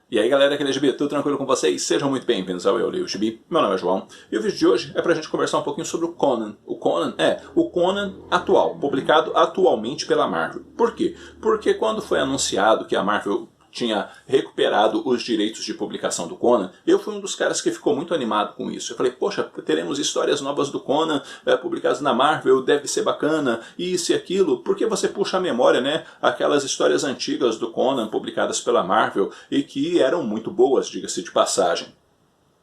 E aí galera, aqui é Gibi, tudo tranquilo com vocês? Sejam muito bem-vindos ao Eu Leio o Gibi, meu nome é João, e o vídeo de hoje é pra gente conversar um pouquinho sobre o Conan. O Conan atual, publicado atualmente pela Marvel. Por quê? Porque quando foi anunciado que a Marvel tinha recuperado os direitos de publicação do Conan, eu fui um dos caras que ficou muito animado com isso. Eu falei, poxa, teremos histórias novas do Conan publicadas na Marvel, deve ser bacana, isso e aquilo, porque você puxa a memória, né, aquelas histórias antigas do Conan publicadas pela Marvel e que eram muito boas, diga-se de passagem.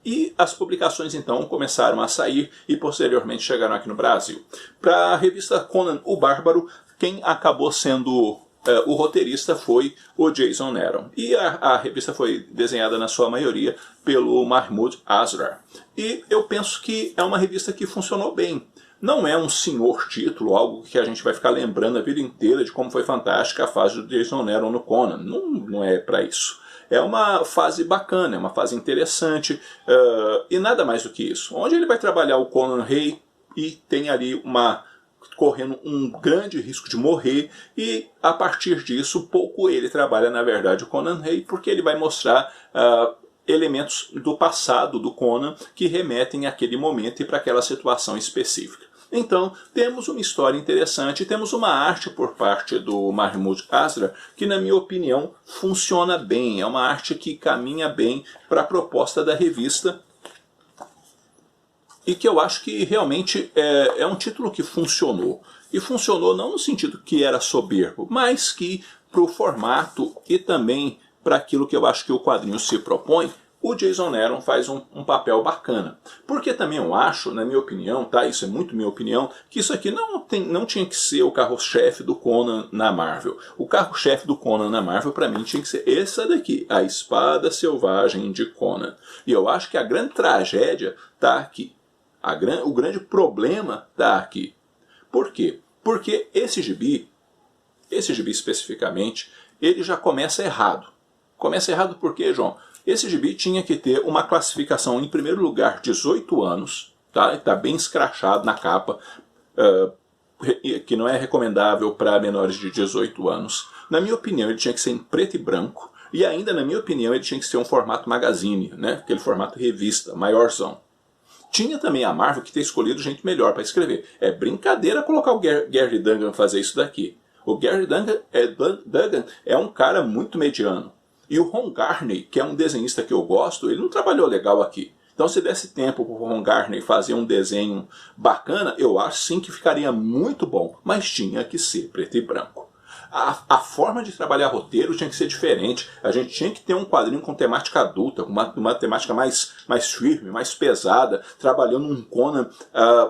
E as publicações então começaram a sair e posteriormente chegaram aqui no Brasil. Para a revista Conan o Bárbaro, quem acabou sendo o roteirista foi o Jason Aaron. E a revista foi desenhada na sua maioria pelo Mahmoud Asrar. E eu penso que é uma revista que funcionou bem. Não é um senhor título, algo que a gente vai ficar lembrando a vida inteira de como foi fantástica a fase do Jason Aaron no Conan. Não é para isso. É uma fase bacana, é uma fase interessante, e nada mais do que isso. Onde ele vai trabalhar o Conan Rei e tem ali correndo um grande risco de morrer, e a partir disso pouco ele trabalha na verdade o Conan Rei, porque ele vai mostrar elementos do passado do Conan que remetem àquele momento e para aquela situação específica. Então, temos uma história interessante, temos uma arte por parte do Mahmoud Asrar que, na minha opinião, funciona bem. É uma arte que caminha bem para a proposta da revista e que eu acho que realmente é um título que funcionou. E funcionou não no sentido que era soberbo, mas que para o formato e também para aquilo que eu acho que o quadrinho se propõe, o Jason Aaron faz um papel bacana. Porque também eu acho, na minha opinião, tá? Isso é muito minha opinião, que isso aqui não tinha que ser o carro-chefe do Conan na Marvel. O carro-chefe do Conan na Marvel, para mim, tinha que ser essa daqui, a Espada Selvagem de Conan. E eu acho que a grande tragédia tá aqui. O grande problema está aqui. Por quê? Porque esse gibi especificamente, ele já começa errado. Começa errado por quê, João? Esse gibi tinha que ter uma classificação, em primeiro lugar, 18 anos, tá? Está bem escrachado na capa, que não é recomendável para menores de 18 anos. Na minha opinião, ele tinha que ser em preto e branco, e ainda, na minha opinião, ele tinha que ser um formato magazine, né? Aquele formato revista, maiorzão. Tinha também a Marvel que ter escolhido gente melhor para escrever. É brincadeira colocar o Gary Duggan fazer isso daqui. O Gary Duggan é um cara muito mediano. E o Ron Garney, que é um desenhista que eu gosto, ele não trabalhou legal aqui. Então se desse tempo para o Ron Garney fazer um desenho bacana, eu acho sim que ficaria muito bom. Mas tinha que ser preto e branco. A forma de trabalhar roteiro tinha que ser diferente. A gente tinha que ter um quadrinho com temática adulta, uma temática mais firme, mais pesada, trabalhando um Conan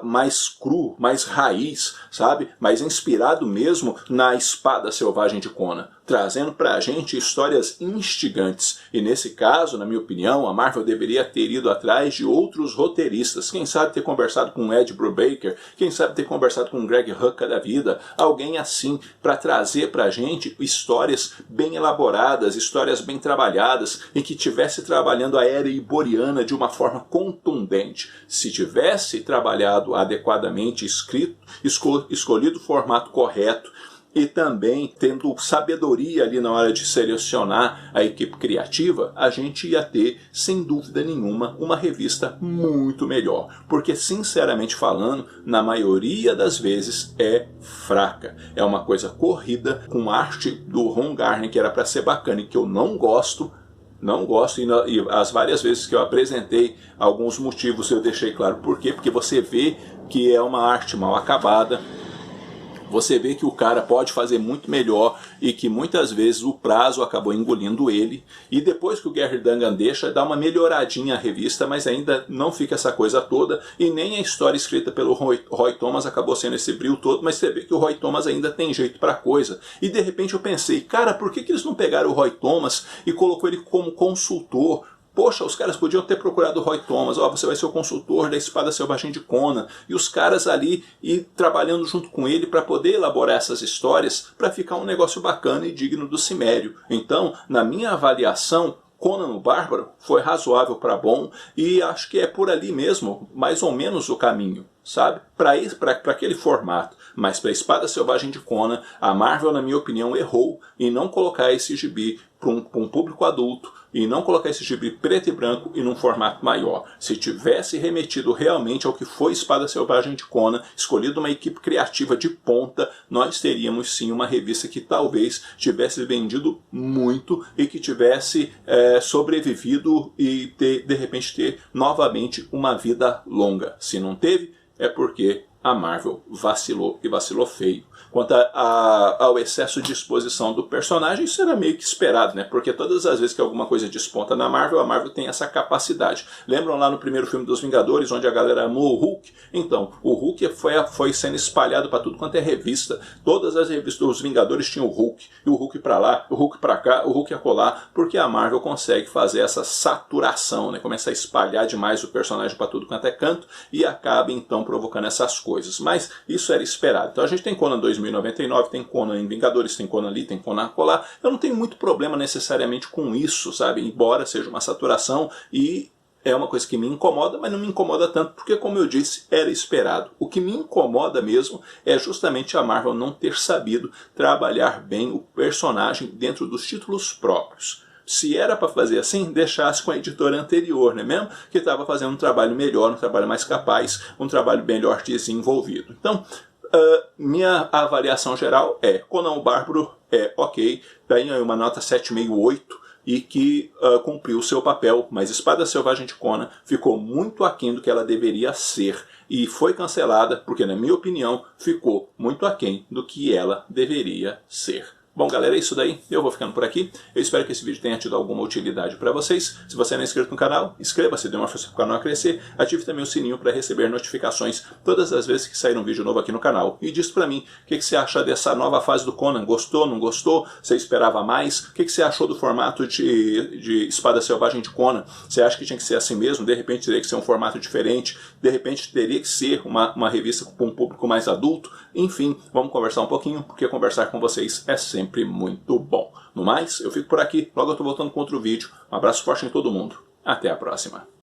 mais cru, mais raiz, sabe? Mais inspirado mesmo na Espada Selvagem de Conan, trazendo pra gente histórias instigantes. E nesse caso, na minha opinião, a Marvel deveria ter ido atrás de outros roteiristas. Quem sabe ter conversado com Ed Brubaker, quem sabe ter conversado com Greg Rucka da vida, alguém assim, para trazer pra gente histórias bem elaboradas, histórias bem trabalhadas, e que tivesse trabalhando a era iboriana de uma forma contundente. Se tivesse trabalhado adequadamente, escolhido o formato correto, e também tendo sabedoria ali na hora de selecionar a equipe criativa, a gente ia ter, sem dúvida nenhuma, uma revista muito melhor. Porque, sinceramente falando, na maioria das vezes é fraca. É uma coisa corrida, com arte do Ron Garney, que era para ser bacana e que eu não gosto, e as várias vezes que eu apresentei alguns motivos eu deixei claro por quê, porque você vê que é uma arte mal acabada. Você vê que o cara pode fazer muito melhor e que muitas vezes o prazo acabou engolindo ele. E depois que o Gary Duggan deixa, dá uma melhoradinha a revista, mas ainda não fica essa coisa toda. E nem a história escrita pelo Roy Thomas acabou sendo esse brilho todo, mas você vê que o Roy Thomas ainda tem jeito pra coisa. E de repente eu pensei, cara, por que eles não pegaram o Roy Thomas e colocou ele como consultor? Poxa, os caras podiam ter procurado o Roy Thomas, ó, você vai ser o consultor da Espada Selvagem de Conan, e os caras ali trabalhando junto com ele para poder elaborar essas histórias para ficar um negócio bacana e digno do Cimério. Então, na minha avaliação, Conan o Bárbaro foi razoável para bom, e acho que é por ali mesmo, mais ou menos, o caminho. sabe? Para aquele formato. Mas para a Espada Selvagem de Conan, a Marvel, na minha opinião, errou em não colocar esse gibi para um público adulto, e não colocar esse gibi preto e branco e num formato maior. Se tivesse remetido realmente ao que foi Espada Selvagem de Conan, escolhido uma equipe criativa de ponta, nós teríamos sim uma revista que talvez tivesse vendido muito e que tivesse sobrevivido e de repente ter novamente uma vida longa. Se não teve, é porque a Marvel vacilou, e vacilou feio. Quanto ao excesso de exposição do personagem, isso era meio que esperado, né? Porque todas as vezes que alguma coisa desponta na Marvel, a Marvel tem essa capacidade. Lembram lá no primeiro filme dos Vingadores, onde a galera amou o Hulk? Então, o Hulk foi sendo espalhado para tudo quanto é revista. Todas as revistas dos Vingadores tinham o Hulk. E o Hulk para lá, o Hulk para cá, o Hulk acolá, porque a Marvel consegue fazer essa saturação, né? Começa a espalhar demais o personagem para tudo quanto é canto e acaba então provocando essas coisas. Mas isso era esperado. Então a gente tem Conan 2099, tem Conan em Vingadores, tem Conan ali, tem Conan acolá. Eu não tenho muito problema necessariamente com isso, sabe? Embora seja uma saturação e é uma coisa que me incomoda, mas não me incomoda tanto porque, como eu disse, era esperado. O que me incomoda mesmo é justamente a Marvel não ter sabido trabalhar bem o personagem dentro dos títulos próprios. Se era para fazer assim, deixasse com a editora anterior, né mesmo? Que estava fazendo um trabalho melhor, um trabalho mais capaz, um trabalho melhor desenvolvido. Então, minha avaliação geral é: Conan o Bárbaro é ok, tem uma nota 7,5, 8, e que cumpriu o seu papel, mas Espada Selvagem de Conan ficou muito aquém do que ela deveria ser. E foi cancelada porque, na minha opinião, ficou muito aquém do que ela deveria ser. Bom, galera, é isso daí. Eu vou ficando por aqui. Eu espero que esse vídeo tenha tido alguma utilidade para vocês. Se você não é inscrito no canal, inscreva-se, dê uma força para o canal crescer. Ative também o sininho para receber notificações todas as vezes que sair um vídeo novo aqui no canal. E diz para mim, o que você acha dessa nova fase do Conan? Gostou, não gostou? Você esperava mais? O que você achou do formato de Espada Selvagem de Conan? Você acha que tinha que ser assim mesmo? De repente teria que ser um formato diferente? De repente teria que ser uma revista com um público mais adulto? Enfim, vamos conversar um pouquinho, porque conversar com vocês é sempre muito bom. No mais, eu fico por aqui, logo eu tô voltando com outro vídeo. Um abraço forte em todo mundo. Até a próxima.